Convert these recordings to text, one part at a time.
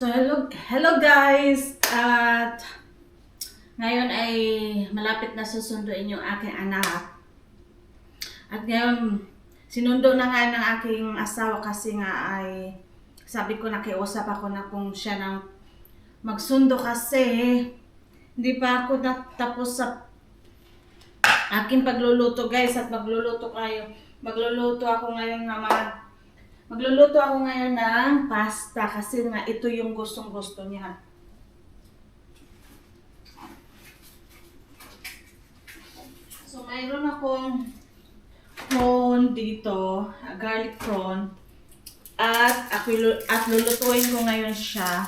So, hello guys! At ngayon ay malapit na susunduin yung aking anak. At ngayon, sinundo na nga ng aking asawa kasi nga ay sabi ko nakiusap ako na kung siya nang magsundo kasi hindi pa ako natapos sa aking pagluluto guys at magluluto ako ngayon ng pasta kasi nga ito yung gustong-gusto niya. So mayroon akong prawn dito, garlic prawn. At lulutuin ko ngayon siya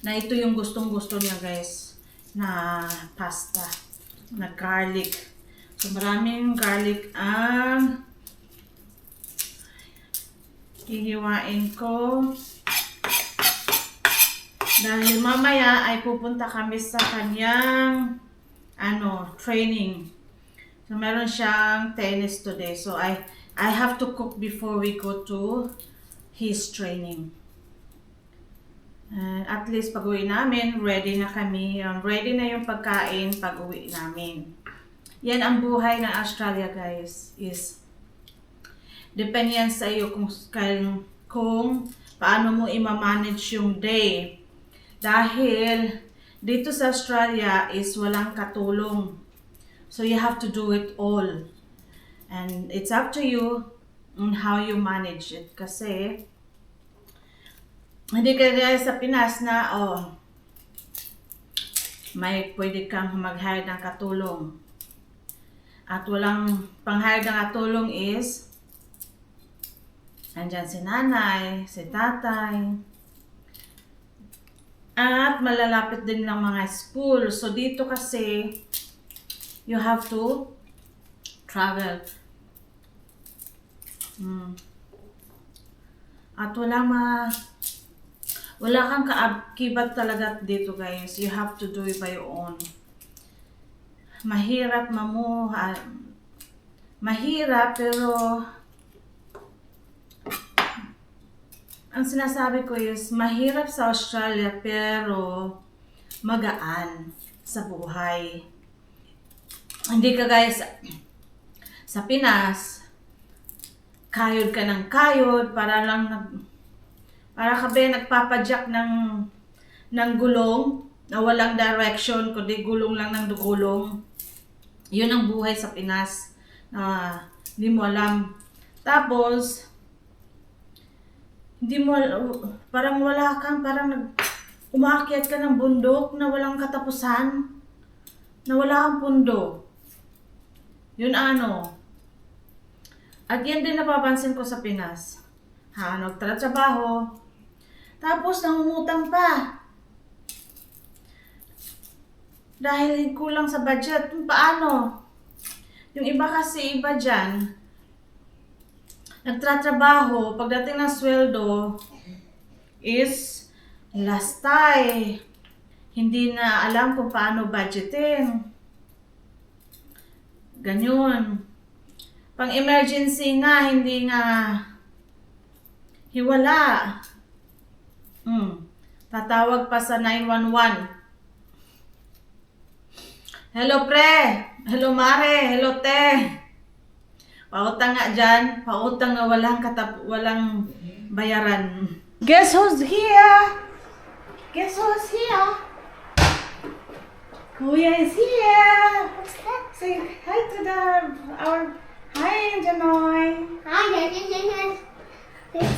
na ito yung gustong-gusto niya guys na pasta na garlic. So maraming garlic ang hihiwain ko dahil mamaya ay pupunta kami sa kanyang training. So meron siyang tennis today. So I have to cook before we go to his training. At least pag-uwi namin, ready na kami. Ready na yung pagkain pag-uwi namin. Yan ang buhay ng Australia guys. Depende yan sa iyo kung paano mo i-manage yung day. Dahil dito sa Australia is walang katulong. So you have to do it all. And it's up to you on how you manage it. Kasi hindi kaya sa Pinas na may pwede kang mag-hire ng katulong. At walang pang-hire ng katulong is andyan si nanay, si tatay. At malalapit din ng mga school. So dito kasi, you have to travel. At wala kang kaakibat talaga dito guys. You have to do it by your own. Mahirap pero ang sinasabi ko is, mahirap sa Australia pero magaan sa buhay. Hindi ka guys, sa Pinas, kayod ka ng kayod, para ka ba nagpapadyak ng gulong na walang direction, kundi gulong lang ng gulong. Yun ang buhay sa Pinas na hindi mo alam. Tapos, parang umaakyat ka ng bundok na walang katapusan, na wala kang pundo. Yun At yan din napapansin ko sa Pinas. Nagtatrabaho, tapos nangungutang pa. Dahil kulang sa budget, paano? Yung iba kasi, dyan, nagtatrabaho, pagdating ng sweldo is last time. Hindi na alam kung paano budgeting. Ganyan. Pang emergency nga, hindi nga hiwala. Tatawag pa sa 911. Hello pre, hello mare, hello te. Pautang nga dyan, pautang nga walang bayaran. Guess who's here? Guess who's here? Kuya is here. What's that? Say hi to hi Janoy. Hi,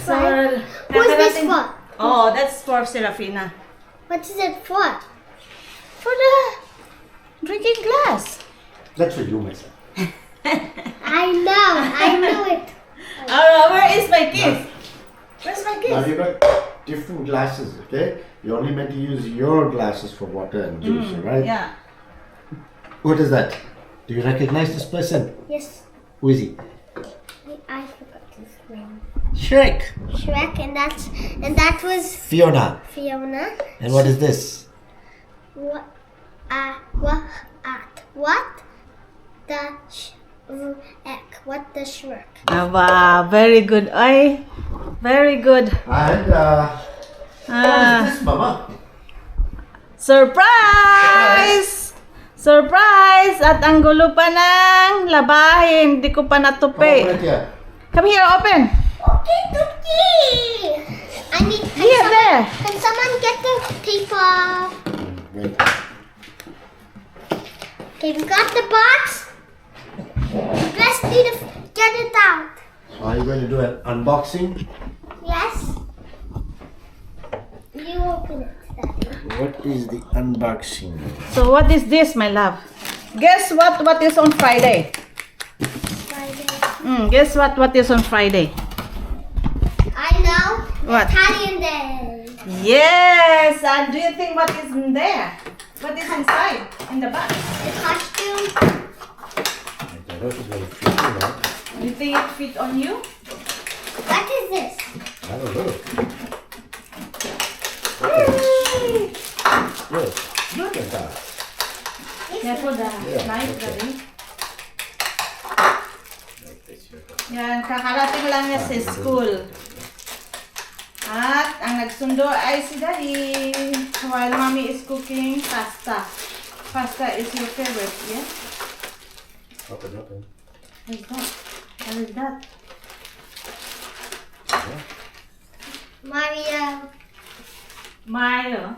So, who's this for? Oh, that's for Serafina. What is it for? For the drinking glass. That's for you, my son. I knew it. Where is my gift? Where's my Now gift? you've got different glasses, okay? You're only meant to use your glasses for water and juice, right? Yeah. What is that? Do you recognize this person? Yes, Who is he? I forgot his name. Shrek. Shrek, and that was Fiona. Fiona. And what is this? What the Shrek? What the Shrek? Wow, very good. Very good. And Ah, This, Mama. surprise! Surprise! At ang gulo pa ng labahin. Hindi ko pa Come natupi. on, right here. Come here, open. Okay, Tuki. I need. Here, there. Can someone get the paper? Wait. Okay, we got the box. Let's need to get it out. So are you going to do an unboxing? Yes. You open it, Daddy. What is the unboxing? So what is this, my love? Guess what is on Friday? Friday. Guess what is on Friday? I know. What? Italian Day. Yes! And do you think what is in there? What is inside? In the box? The costume. I don't know if it's going to fit or not. You think it fit on you? What is this? I don't know. Look, look at that. Careful the Yeah, knife, okay. Daddy. Like this, here. Yan, kakarating lang niya sa school. At ang nagsundo ay si Daddy. While Mommy is cooking pasta. Pasta is your favorite, yeah? Open, open. What is that? What is that? Mario. Mario.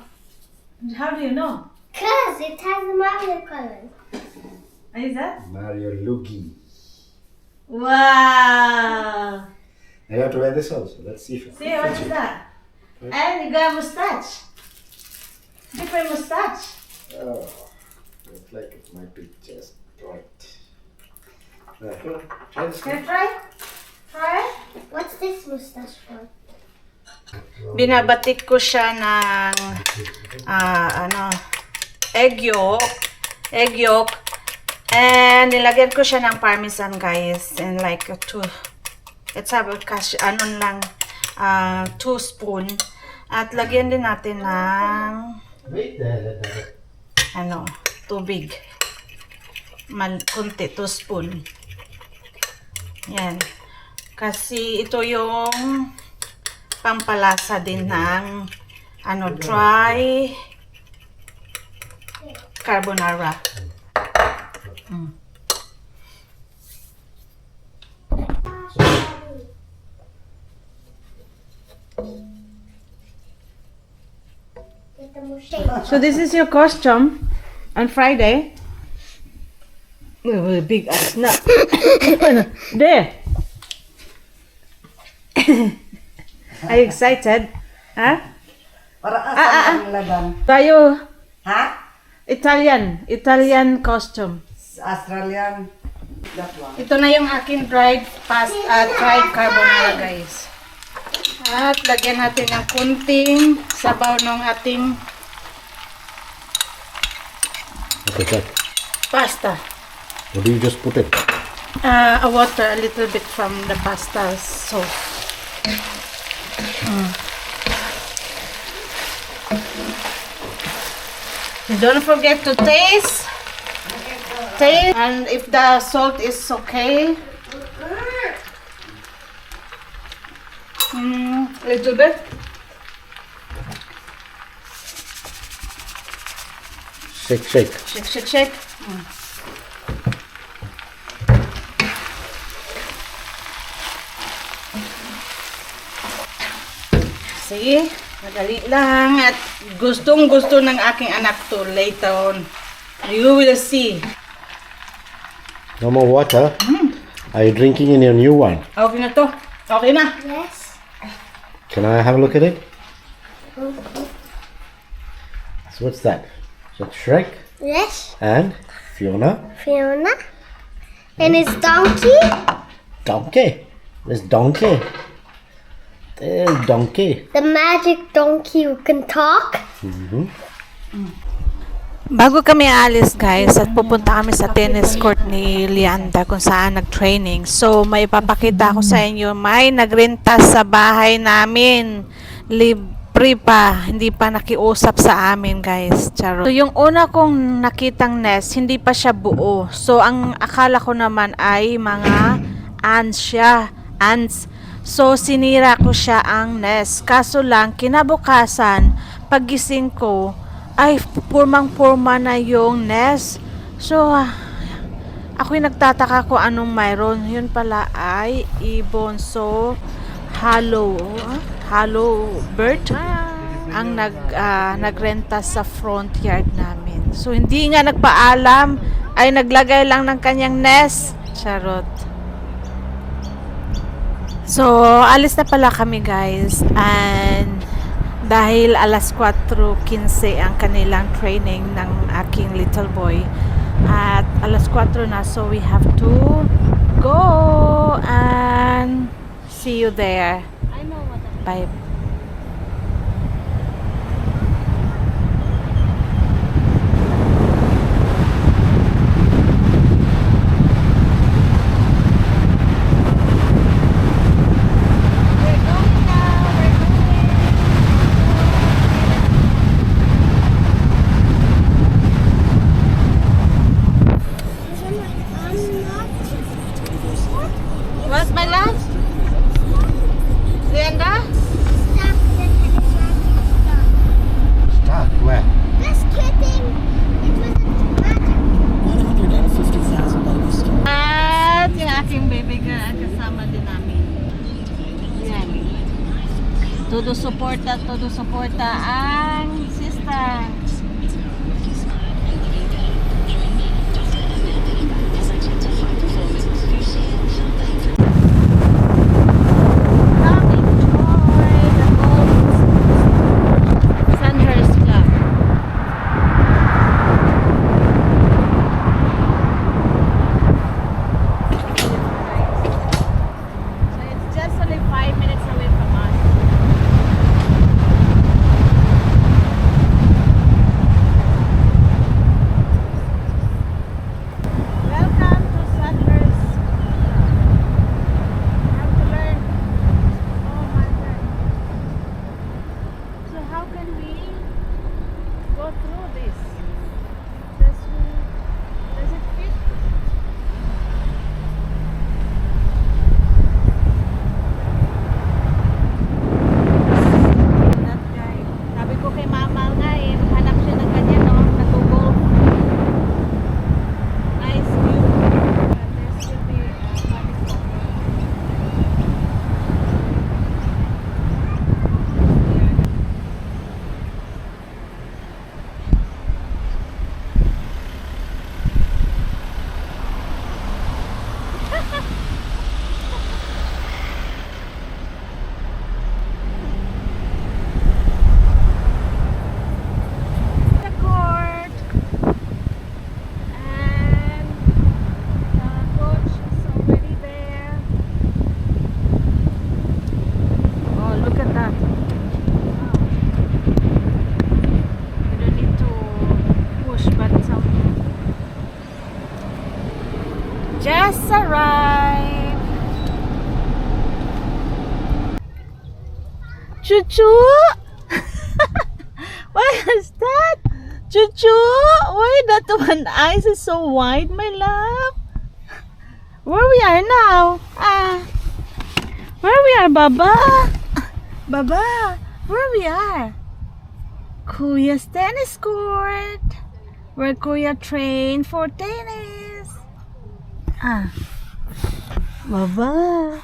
How do you know? Cause it has the Mario color. What is that? Mario Luigi. Wow! I have to wear this also. Let's see if it See, what is that? And you got a mustache. Different mustache. Oh, looks like it might be just right. Come on, try this Can one. you try? Try? What's this mustache for? Binabatik ko siya ng egg yolk, and nilagyan ko siya ng parmesan, guys, and like let's have a 2 spoon, at lagyan din natin ng Wait there, let that. tubig, kunti, 2 spoon. Yan, kasi ito yung pampalasa din ng dry carbonara. Get the mustache. So this is your costume on Friday. Big ass na. There. Are you excited? Ha? Para asan ang laban? Tayo, Ha? Italian costume. Australian. That one. Ito na yung akin dried carbonara, guys. At lagyan natin ng kunting sabaw ng ating Okay, check. pasta. What do you just put it? A water, a little bit from the pasta sauce. Don't forget to taste, and if the salt is okay, little bit. Shake, shake. Shake, shake, shake. See? Madali lang at gustong-gusto ng aking anak to later on. You will see. No more water. Are you drinking in your new one? Okay na to. Okay na. Yes. Can I have a look at it? So what's that? Is that Shrek Yes. and Fiona? Fiona. And his donkey. Donkey. There's Donkey. There's Donkey. The magic donkey who can talk. Bago kami aalis, guys, at pupunta kami sa tennis court ni Leanda kung saan nag-training. So, may papakita ko sa inyo, may nagrenta sa bahay namin. Libre pa, hindi pa nakiusap sa amin, guys. Charo. So, yung una kong nakitang nest, hindi pa siya buo. So, ang akala ko naman ay mga ants siya. Ants. So, sinira ko siya ang nest. Kaso lang, kinabukasan, paggising ko, ay purmang-purma na yung nest. So, ako'y nagtataka ko anong mayroon. Yun pala ay ibon. So, hollow bird ang nagrenta sa front yard namin. So, hindi nga nagpaalam, ay naglagay lang ng kanyang nest. Charot. So, alis na pala kami guys. And dahil alas 4:15 ang kanilang training ng aking little boy. At alas 4 na, so we have to go and see you there. Bye. What, my love? Leander? Stop. Where? Just kidding. It was a magic. At yung aking baby girl kasama din namin. Yan. Todo suporta ang sister. Just arrived. Chuchu? What is that? Chuchu? Why that one eyes is so wide, my love? Where we are now? Where we are, Baba? Baba, where we are? Kuya's tennis court. Where Kuya trained for tennis. Baba.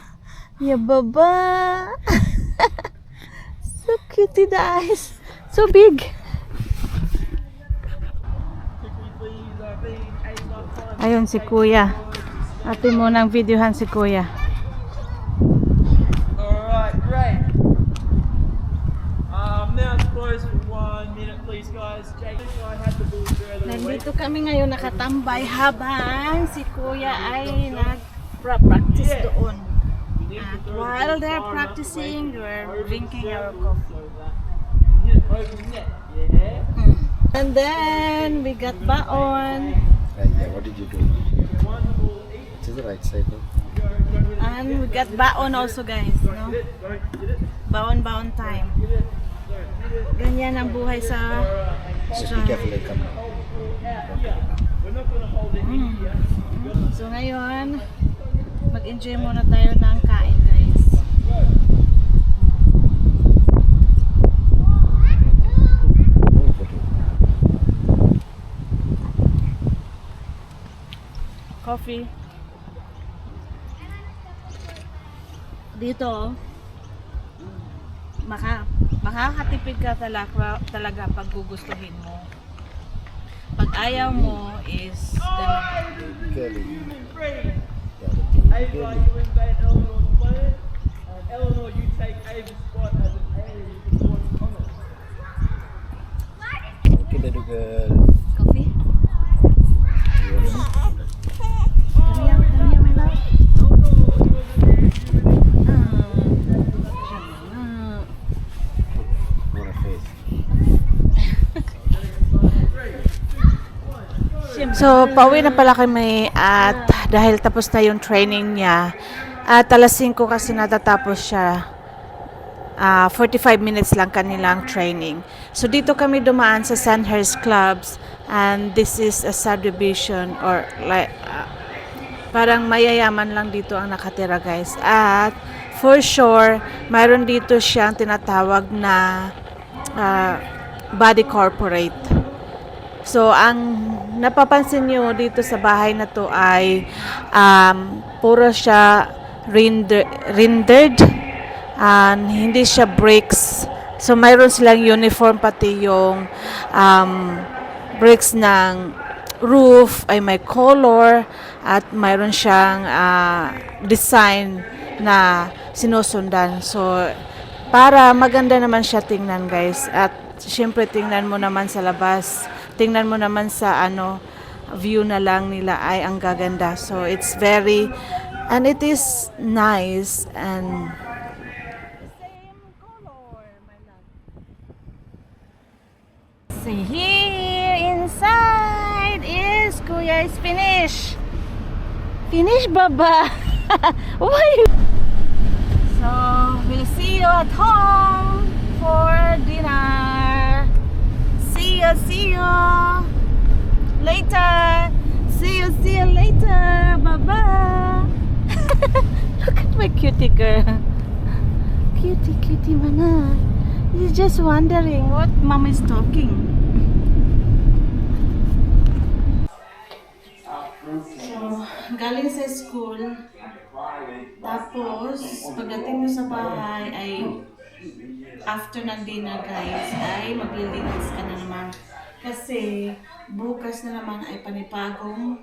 Yeah, Baba. So cute the eyes. So big. Ayun si Kuya. Atin mo nang videohan si Kuya. Alright, great. Now it's closed for 1 minute, please, guys. Jake, I had the balls further away. Nandito kami ngayon nakatambay habang si Kuya ay nag-practice doon. At while they're practicing, we're drinking our coffee. And then we got baon. Yeah, what did you do? To the right side, no? And we got baon also, guys. No? Baon time. Ganyan ang buhay sa Just be careful, they come now. So ngayon, mag-enjoy muna tayo ng kain, guys. Coffee. Dito, makakatipid ka talaga pag gugustuhin mo. Pag ayaw mo is Kelly. Ava, you invade Eleanor to play it. And Eleanor, you take Ava's spot as an A if you want to comment. Okay, little girl. coffee. Come here, my love. What a face. So, pauwi na pala kami at dahil tapos na yung training niya at alas 5 kasi natatapos siya. 45 minutes lang kanilang training. So, dito kami dumaan sa Sandhurst Clubs and this is a subdivision or like parang mayayaman lang dito ang nakatira, guys. At for sure, mayroon dito siyang tinatawag na body corporate. So, ang napapansin nyo dito sa bahay na to ay puro siya rendered and hindi siya bricks. So, mayroon silang uniform pati yung bricks ng roof ay may color at mayroon siyang design na sinusundan. So, para maganda naman siya tingnan, guys. At syempre tingnan mo naman sa labas. Tingnan mo naman sa view na lang nila ay ang gaganda. So it's very and it is nice and see here inside is Kuya is finished. Finish, Baba. Why? So we'll see you at home for dinner. See you later. See you later. Bye-bye. Look at my cutie girl. Cutie mana. He's just wondering what mom is talking. So, galing sa school. Tapos, pagdating mo sa bahay ay after ng dinner, guys, ay maglilinis ka na naman. Kasi bukas na naman ay panipagong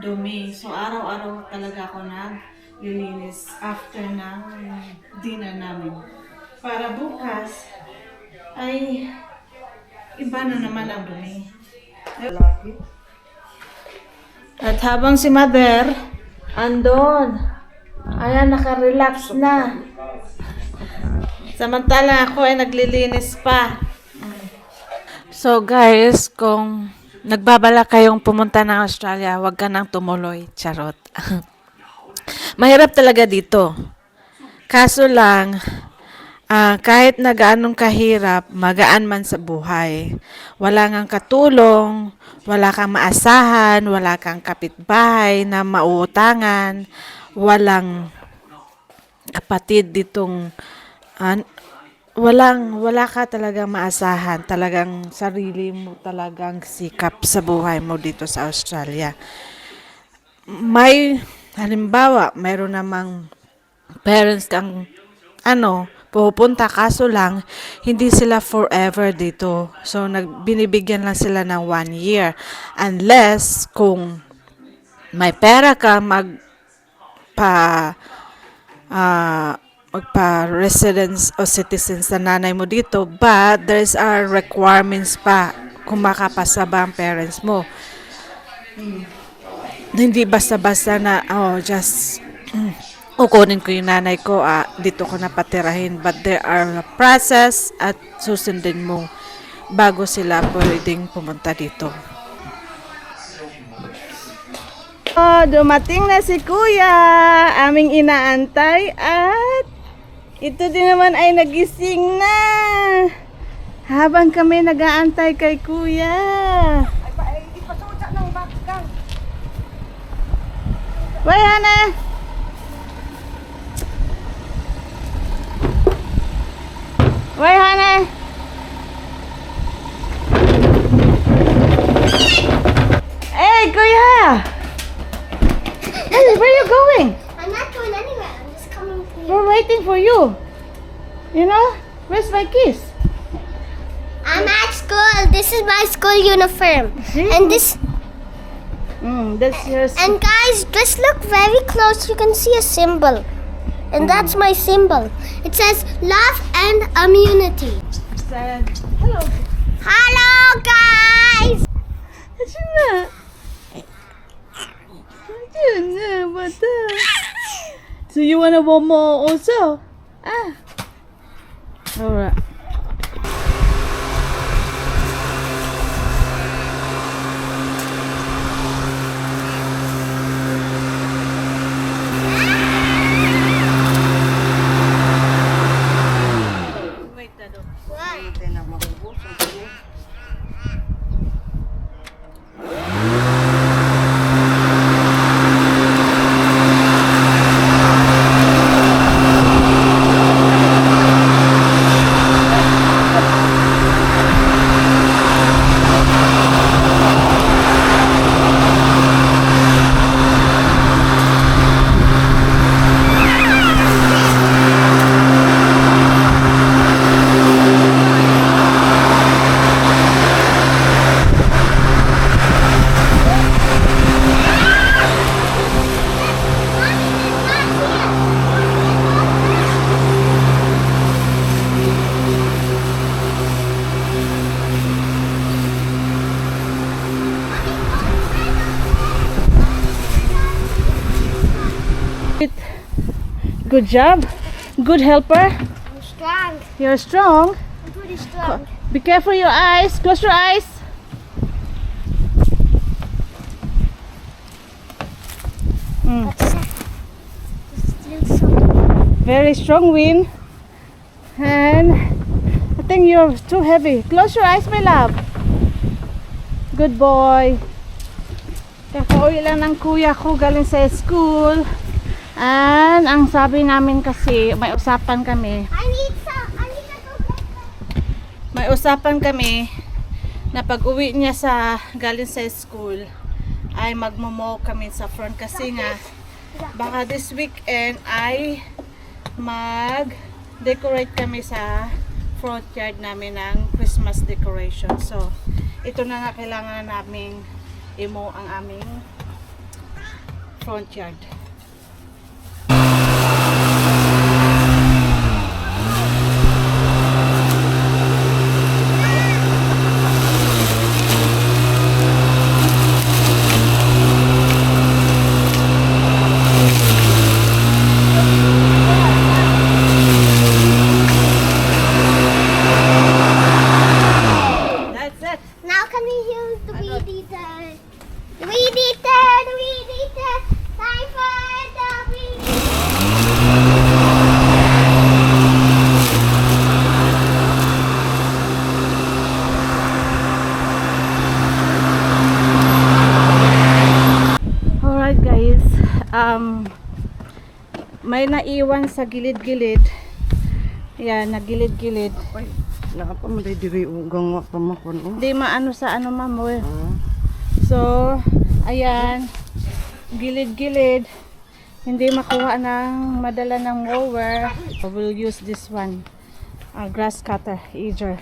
dumi. So araw-araw talaga ako naglilinis after ng dinner namin. Para bukas ay iba na naman ang dumi. At habang si Mother andon, ayan, naka-relax na. Samantala ako ay naglilinis pa. So guys, kung nagbabala kayong pumunta ng Australia, huwag ka nang tumuloy. Charot. Mahirap talaga dito. Kaso lang, kahit na gaanong kahirap, magaan man sa buhay. Wala kang katulong, wala kang maasahan, wala kang kapitbahay na mauutangan, walang kapatid ditong wala ka talagang maasahan, talagang sarili mo talagang sikap sa buhay mo dito sa Australia. May halimbawa, mayroon namang parents kang pupunta, kaso lang hindi sila forever dito. So binibigyan lang sila ng 1 year unless kung may pera ka magpa-residence o citizens na nanay mo dito, but there's are requirements pa kung makapasa ba ang parents mo. Hindi basta-basta na, just kukunin ko yung nanay ko, dito ko napatirahin, but there are a process at susundin mo bago sila pwedeng pumunta dito. Dumating na si Kuya, aming inaantay, at ito din naman ay nagising na habang kami nag-aantay kay Kuya. Ay, ipasuot ng box kang. Why, Hana? Why, Hana? Hey, Kuya! waiting for you. You know? Where's my keys? I'm at school. This is my school uniform. See? And this, That's yours. and guys, just look very close. You can see a symbol. And that's my symbol. It says love and immunity. Said, hello. Hello, guys. Ayan na. Ayan na, bata. So you wanna one more also? Ah. Alright. Wait, Dado. Good job. Good helper. I'm strong. You're strong. I'm pretty strong. Be careful your eyes. Close your eyes. What's that? There's still something. Very strong wind. And I think you're too heavy. Close your eyes, my love. Good boy. Kakauwi lang ng kuya ko galing sa school. And ang sabi namin kasi, may usapan kami. I need some. I need to go get them. May usapan kami na pag uwi niya sa galing sa school ay magmomow kami sa front kasi nga baka this weekend ay mag-decorate kami sa front yard namin ng Christmas decoration. So, ito na nga kailangan naming i-mow ang aming front yard. That's it. Now can we use the weed eater? The weed eater. The weed eater. Time for the weed eater. Alright guys, may naiwan sa gilid-gilid. Yan, nagilid-gilid. Ay, napa man diri ugang wa pa makon. Hindi maano sa ano mamoy. So, ayan, gilid-gilid. Hindi makuha ng madala ng mower. We'll use this one, grass cutter, edger.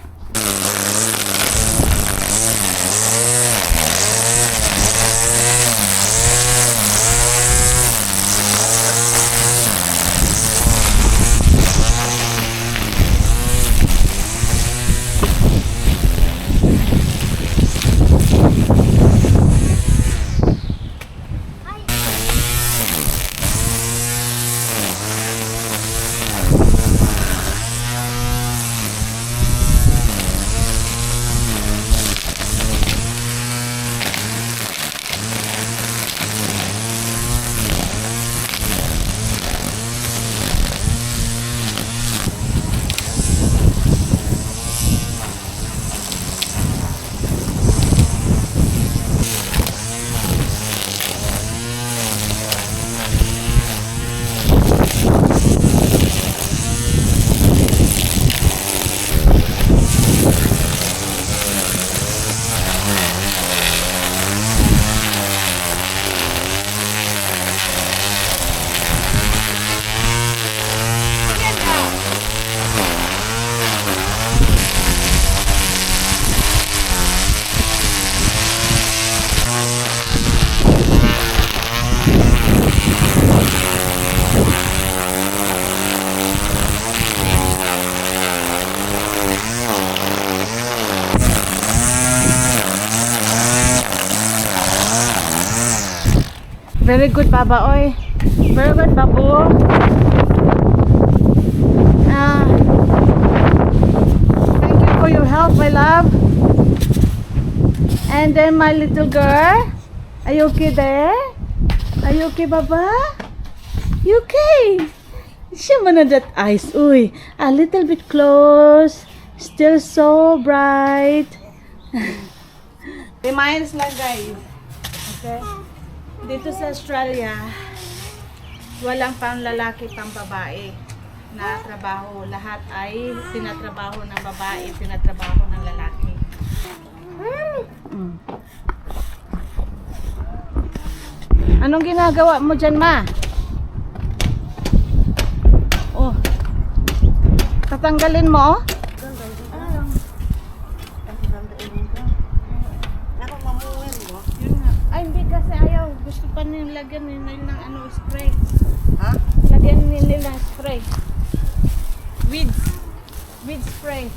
Very good, Baba. Oy. Very good, Babu. Thank you for your help, my love. And then my little girl. Are you okay there? Are you okay, Baba? You okay? Siya man na that eyes. Uy, a little bit close. Still so bright. Reminds lang, guys. Okay? Dito sa Australia, walang pang lalaki, pang babae na trabaho. Lahat ay tinatrabaho ng babae, tinatrabaho ng lalaki. Mm. Anong ginagawa mo dyan, ma? Oh. Tatanggalin mo? Ay, hindi kasi ayaw. Gusto pa nila lagyan nila ng ano, spray. Ha? Lagyan nila spray. Weed spray.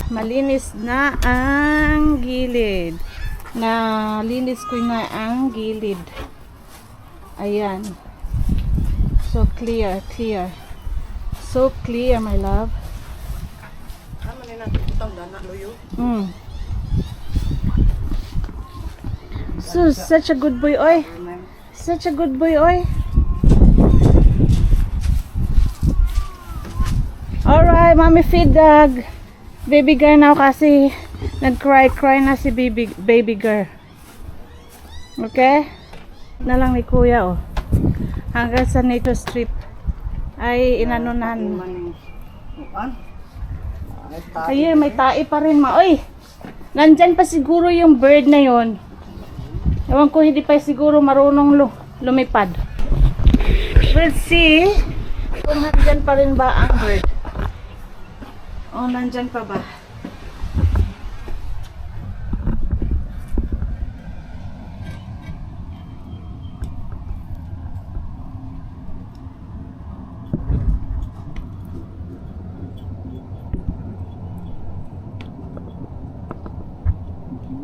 Malinis na ang gilid. Nalinis ko na ang gilid. Ayan. So clear. So clear, my love. Ano nila itong dana luyo? Mm. So, such a good boy, oy. Such a good boy, oy. Alright, mommy feed the baby girl now kasi nag-cry na si baby girl. Okay? Na lang ni kuya, oh. Hanggang sa nature strip ay inanunan. Ayun, may tae pa rin, ma. Oy! Nandyan pa siguro yung bird na yon. Ewan ko, hindi pa siguro marunong lumipad. We'll see kung nandyan pa rin ba ang bird. O, nandyan pa ba?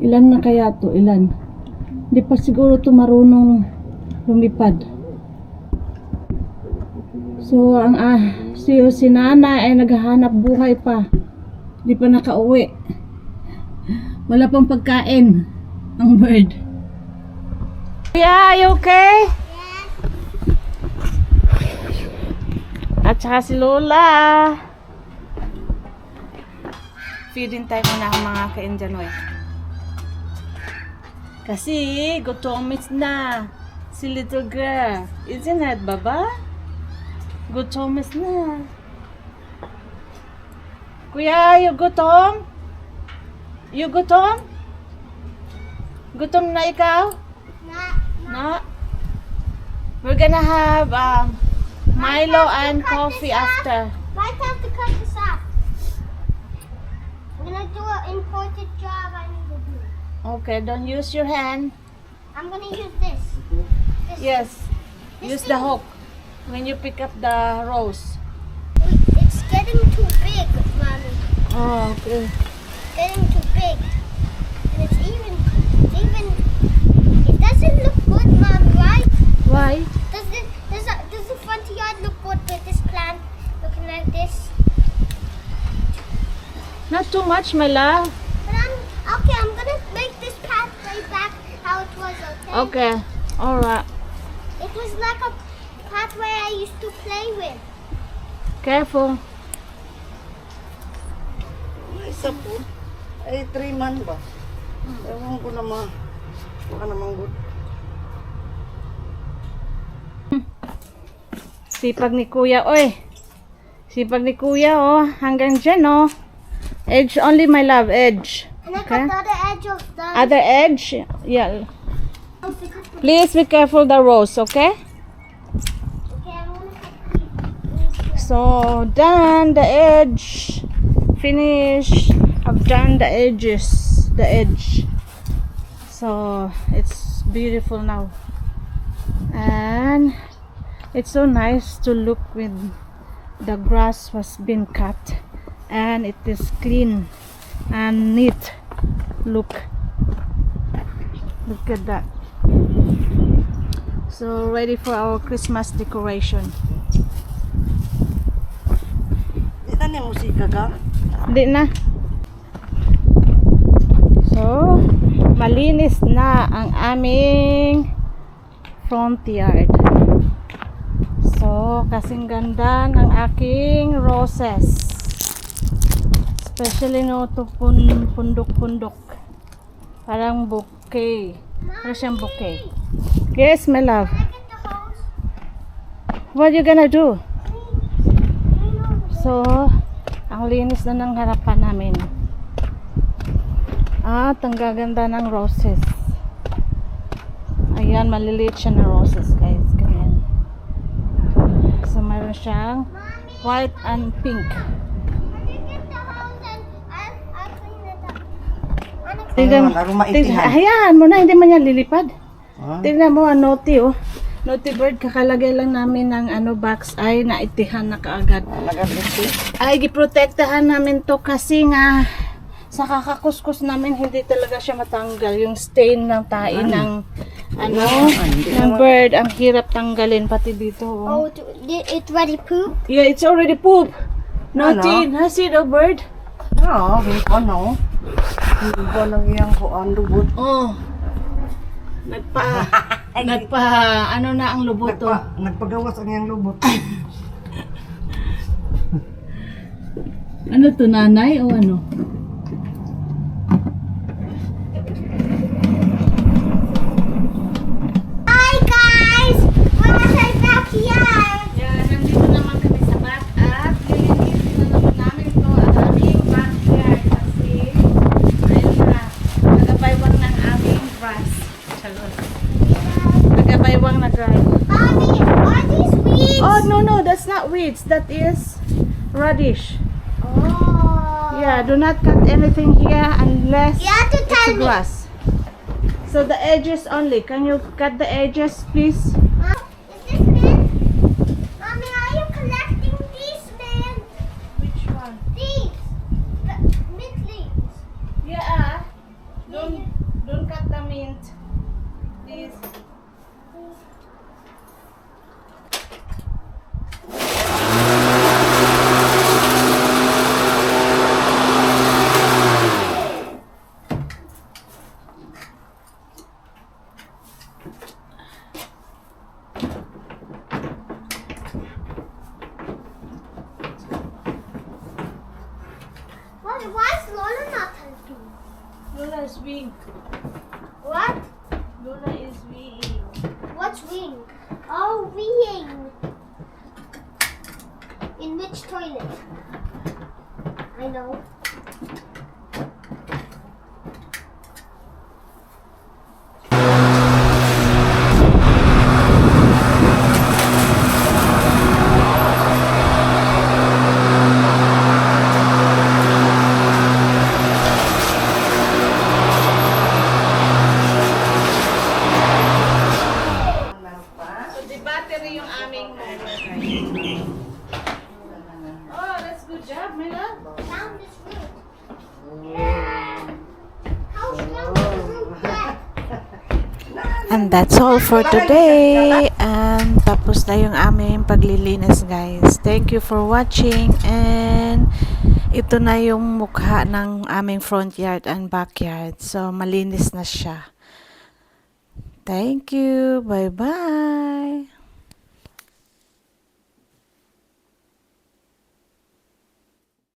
Ilan na kaya to? Ilan? Hindi pa siguro to marunong lumipad. So, ang si Nana ay naghahanap buhay pa. Hindi pa nakauwi. Wala pang pagkain ang bird. Yeah, you okay? At saka si Lola. Feeding time muna ang mga ka-Indianoy. Kasi gutom na si little girl. Isn't it, Baba? Gutom na. Kuya, you gutom? You gutom? Gutom na ikaw? No. We're gonna have Milo and coffee after. Might have to cut this off. I'm gonna do an important job I need to do. Okay, don't use your hand. I'm gonna use this. Yes, use the hook when you pick up the rose. It's getting too big, Mommy. Oh, okay. It's getting too big. And it's even, it doesn't look good, Mommy, right? Why? Does the front yard look good with this plant looking like this? Not too much, my love. But I'm gonna make this pathway back how it was, okay? Okay, alright. It was like a pathway I used to play with. Careful. Isa po. Ay, 3 months ba? Ewan ko naman. Baka naman good. Sipag ni Kuya, oy. Sipag ni Kuya, oh. Hanggang dyan, oh. Edge only, my love, edge. And I Okay. got the other edge of the... Other edge? Yeah. Please be careful the rose, okay? Okay, I'm gonna cut these. So, done the edge. Finish. I've done the edges. The edge. So, it's beautiful now. And it's so nice to look when the grass was been cut. And it is clean and neat. Look at that. So, ready for our Christmas decoration. Di na niya musika ka? Hindi na. So, malinis na ang aming front yard. So, kasing ganda ng aking roses. Especially no to pundok-pundok. Parang bouquet. Parang siyang bouquet. Yes, my love. Get the hose. What you gonna do? So, ang linis na ng harapan namin. At ang gaganda ng roses. Ayan, maliliit siya na roses, guys. Ganyan. So, mayroon siyang white and pink. Let me get the hose and I'll clean it up. Tingnan, Laro maitihan. hayaan mo na, hindi man yan lilipad. Ha? Tingnan mo, naughty oh. Naughty bird, kakalagay lang namin ng box ay naitihan na kaagad. Nag-agresi. Ay, giprotektahan namin to kasi nga sa kakakuskus namin hindi talaga siya matanggal. Yung stain ng tae ng ng bird, ang hirap tanggalin pati dito. Oh. Oh, it's ready poop? Yeah, it's already poop. Naughty, see the bird? Oo, hindi ko no. Hindi ko lang yung kuan lubot. Oh. Nagpa ano na ang lubot to. Nagpagawas ang yung lubot. Ano to, nanay o ano? Hi guys! We're at our backyard. Yeah, nandito naman kami sa back at lilinisin na naman namin to ang aming backyard kasi ayun na, nagabaywang ng aming grass. Charot. Nagabaywang na grass. Are these weeds? Oh, no, that's not weeds. That is radish. Oh. Yeah, do not cut anything here unless You have to it's tell me. grass. So the edges only. Can you cut the edges, please? Is this mint? Mommy, are you collecting these mint? Which one? These. The mint leaves. Yeah. Don't cut the mint. Please. Why is Lola not helping? Luna is weak. What? Luna is weak. What's wing? Oh, wing. In which toilet? I know. So, the battery yung aming mower. Oh, that's good job, my love. Found this root. How strong is the root get? And that's all for today. And tapos na yung aming paglilinis, guys. Thank you for watching. And ito na yung mukha ng aming front yard and backyard. So, malinis na siya. Thank you. Bye-bye.